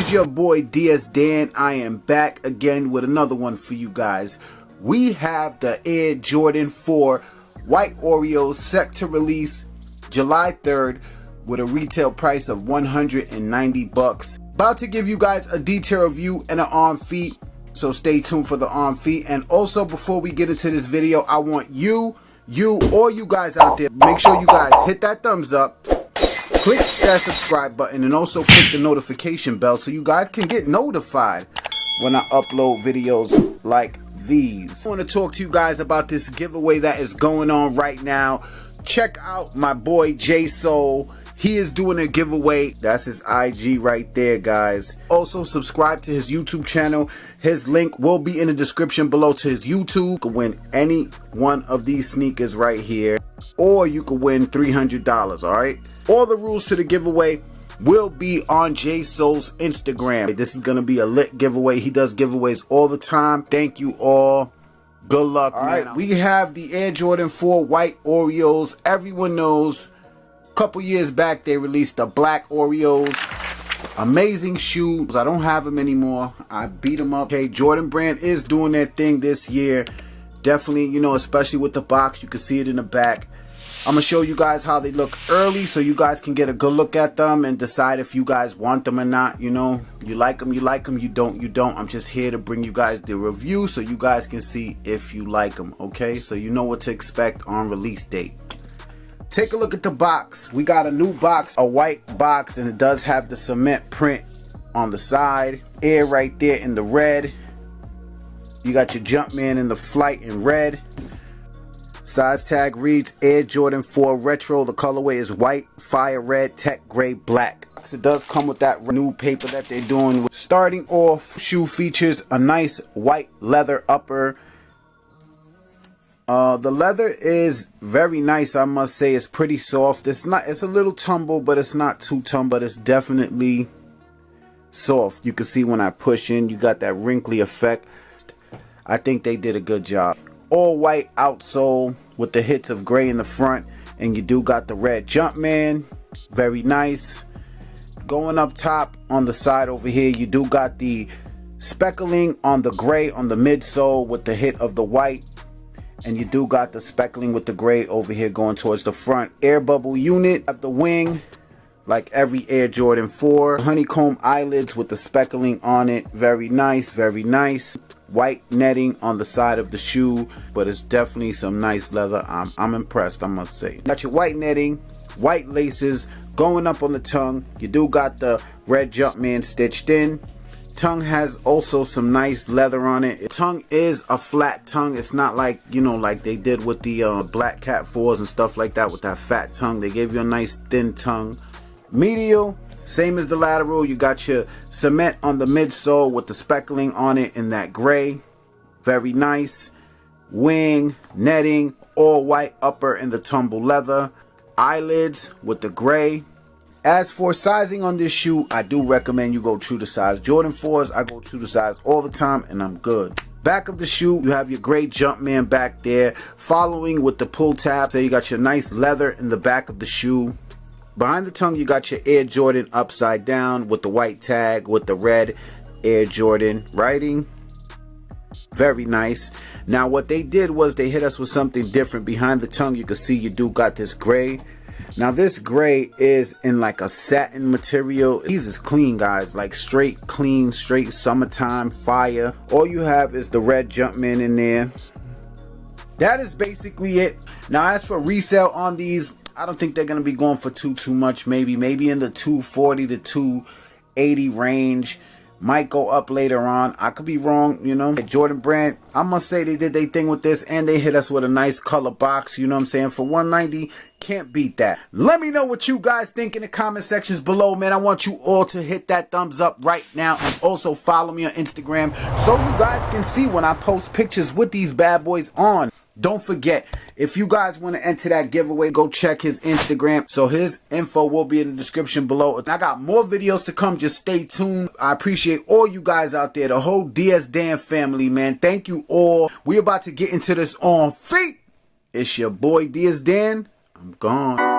is your boy DS Dan. I am back again with another one for you guys. We have the Air Jordan 4 White Oreos set to release July 3rd with a retail price of $190. About to give you guys a detailed review and an on feet, so stay tuned for the on feet. And also, before we get into this video, I want you guys out there, make sure you guys hit that thumbs up, click that subscribe button, and also click the notification bell so you guys can get notified when I upload videos like these. I want to talk to you guys about this giveaway that is going on right now. Check out my boy JSOLE. He is doing a giveaway. That's his IG right there, guys. Also, subscribe to his YouTube channel. His link will be in the description below to his YouTube. You can win any one of these sneakers right here, or you can win $300, all right? All the rules to the giveaway will be on JSOLE's Instagram. This is going to be a lit giveaway. He does giveaways all the time. Thank you all. Good luck, all man. Right, we have the Air Jordan 4 White Oreos. Everyone knows, a couple years back they released the black Oreos. Amazing shoes. I don't have them anymore. I beat them up. Okay, Jordan Brand is doing their thing this year. Definitely, you know, especially with the box. You can see it in the back. I'm going to show you guys how they look early so you guys can get a good look at them and decide if you guys want them or not. You know, you like them, you like them. You don't, you don't. I'm just here to bring you guys the review so you guys can see if you like them, okay? So you know what to expect on release date. Take a look at the box. We got a new box, a white box, and it does have the cement print on the side. Air right there in the red. You got your Jumpman in the flight in red. Size tag reads Air Jordan 4 Retro. The colorway is white, fire red, tech gray, black. It does come with that new paper that they're doing. Starting off, shoe features a nice white leather upper. The leather is very nice, I must say. It's pretty soft. It's a little tumble, but it's not too tumble. But it's definitely soft. You can see when I push in, you got that wrinkly effect. I think they did a good job. All white outsole with the hits of gray in the front, and you do got the red Jumpman. Very nice. Going up top on the side over here, you do got the speckling on the gray on the midsole with the hit of the white. And you do got the speckling with the gray over here going towards the front. Air bubble unit at the wing, like every Air Jordan 4. Honeycomb eyelids with the speckling on it. Very nice, very nice. White netting on the side of the shoe, but it's definitely some nice leather. I'm impressed, I must say. Got your white netting, white laces going up on the tongue. You do got the red Jumpman stitched in. Tongue has also some nice leather on it. Tongue is a flat tongue. It's not like, you know, like they did with the Black Cat 4s and stuff like that with that fat tongue. They gave you a nice thin tongue. Medial, same as the lateral. You got your cement on the midsole with the speckling on it in that gray. Very nice. Wing, netting, all white upper in the tumble leather. Eyelids with the gray. As for sizing on this shoe, I do recommend you go true to size. Jordan 4s, I go true to size all the time, and I'm good. Back of the shoe, you have your gray Jumpman back there, following with the pull tab. So you got your nice leather in the back of the shoe. Behind the tongue, you got your Air Jordan upside down with the white tag with the red Air Jordan writing. Very nice. Now, what they did was they hit us with something different. Behind the tongue, you can see you do got this gray. Now this gray is in like a satin material. These is clean, guys, like straight clean, straight summertime fire. All you have is the red Jumpman in there. That is basically it. Now as for resale on these, I don't think they're going to be going for too much. Maybe in the 240 to 280 range. Might go up later on. I could be wrong, you know. Jordan Brand, I must say they did their thing with this, and they hit us with a nice color box, you know what I'm saying? For $190, can't beat that. Let me know what you guys think in the comment sections below, man. I want you all to hit that thumbs up right now, and also follow me on Instagram so you guys can see when I post pictures with these bad boys on. Don't forget, if you guys want to enter that giveaway, go check his Instagram. So his info will be in the description below. I got more videos to come. Just stay tuned. I appreciate all you guys out there, the whole DS Dan family, man. Thank you all. We're about to get into this on feet. It's your boy DS Dan. I'm gone.